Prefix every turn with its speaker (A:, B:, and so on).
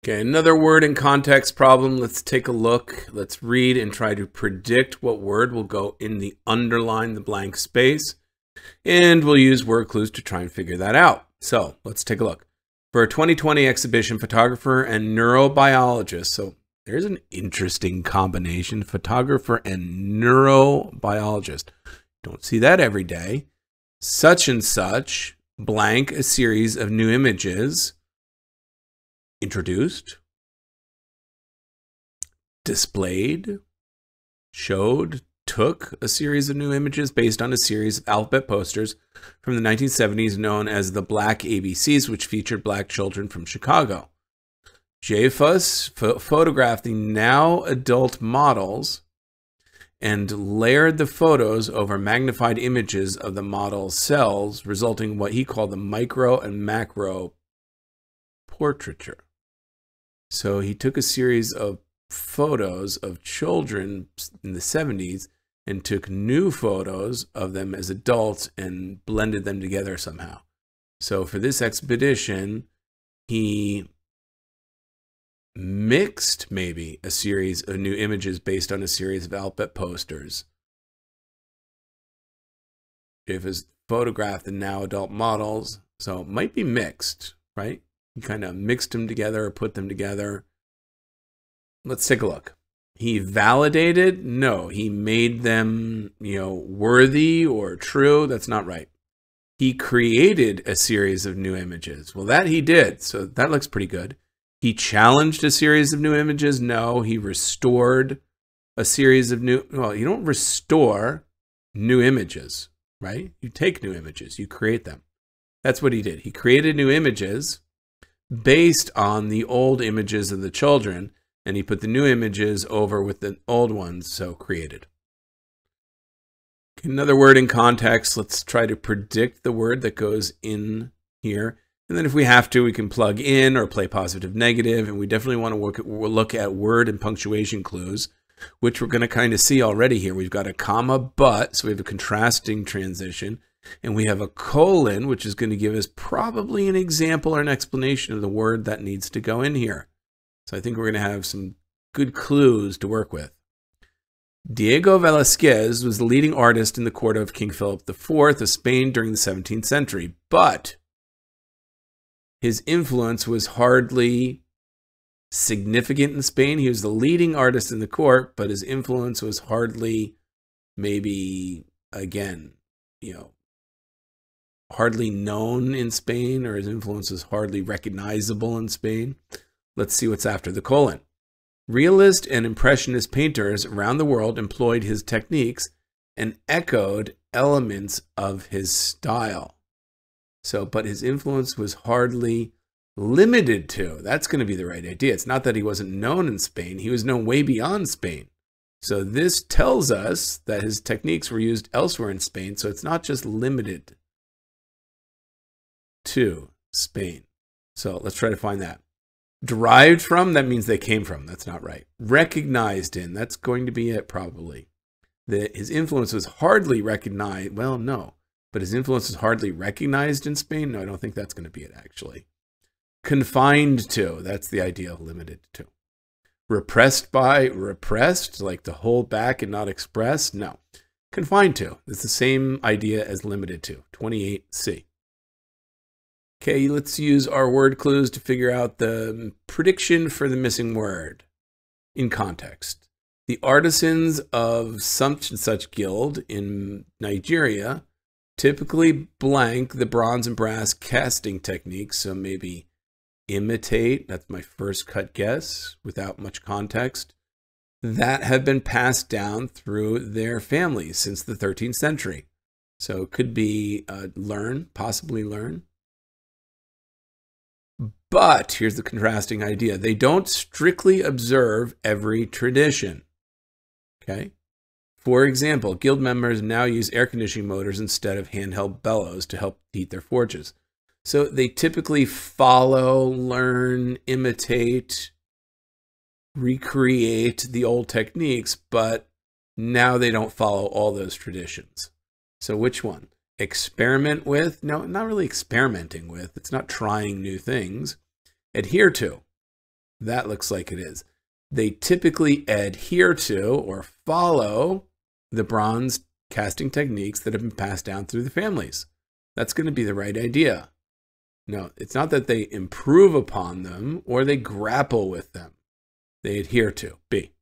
A: Okay, another word in context problem. Let's take a look. Let's read and try to predict what word will go in the underline, the blank space. And we'll use word clues to try and figure that out. So let's take a look. For a 2020 exhibition, photographer and neurobiologist. So there's an interesting combination, photographer and neurobiologist. Don't see that every day. Such and such, blank, a series of new images. Introduced, displayed, showed, took a series of new images based on a series of alphabet posters from the 1970s known as the Black ABCs, which featured black children from Chicago. JFUS photographed the now adult models and layered the photos over magnified images of the model cells, resulting in what he called the micro and macro portraiture. So he took a series of photos of children in the 70s and took new photos of them as adults and blended them together somehow. So for this expedition, he mixed maybe a series of new images based on a series of alphabet posters. If his photographed the now adult models, so it might be mixed, right? He kind of mixed them together or put them together. Let's take a look. He validated? No, he made them, worthy or true. That's not right. He created a series of new images. Well, that he did. So that looks pretty good. He challenged a series of new images. No, he restored a series of new. Well, you don't restore new images, right? You take new images, you create them. That's what he did. He created new images based on the old images of the children, and he put the new images over with the old ones, so created. Another word in context. Let's try to predict the word that goes in here. And then if we have to, we can plug in or play positive, negative. And we definitely want to look at word and punctuation clues, which we're going to kind of see already here. We've got a comma, but, so we have a contrasting transition. And we have a colon, which is going to give us probably an example or an explanation of the word that needs to go in here. So I think we're going to have some good clues to work with. Diego Velázquez was the leading artist in the court of King Philip IV of Spain during the 17th century, but his influence was hardly significant in Spain. He was the leading artist in the court, but his influence was hardly, maybe, again, hardly known in Spain, or his influence was hardly recognizable in Spain. Let's see what's after the colon. Realist and impressionist painters around the world employed his techniques and echoed elements of his style. So, but his influence was hardly limited to. That's going to be the right idea. It's not that he wasn't known in Spain. He was known way beyond Spain. So this tells us that his techniques were used elsewhere in Spain. So it's not just limited to Spain. So let's try to find that. Derived from, that means they came from. That's not right. Recognized in, that's going to be it probably. His influence was hardly recognized. Well, no. But his influence was hardly recognized in Spain? No, I don't think that's going to be it, actually. Confined to, that's the idea of limited to. Repressed by, repressed, like to hold back and not express? No. Confined to, it's the same idea as limited to. 28C. Okay, let's use our word clues to figure out the prediction for the missing word in context. The artisans of such and such guild in Nigeria typically blank the bronze and brass casting techniques, so maybe imitate, that's my first cut guess without much context, that have been passed down through their families since the 13th century. So it could be learn, possibly learn. But here's the contrasting idea. They don't strictly observe every tradition. Okay? For example, guild members now use air conditioning motors instead of handheld bellows to help heat their forges. So they typically follow, learn, imitate, recreate the old techniques, but now they don't follow all those traditions. So which one? Experiment with? No, not really experimenting with. It's not trying new things. Adhere to. That looks like it is. They typically adhere to or follow the bronze casting techniques that have been passed down through the families. That's going to be the right idea. No, it's not that they improve upon them or they grapple with them. They adhere to. B.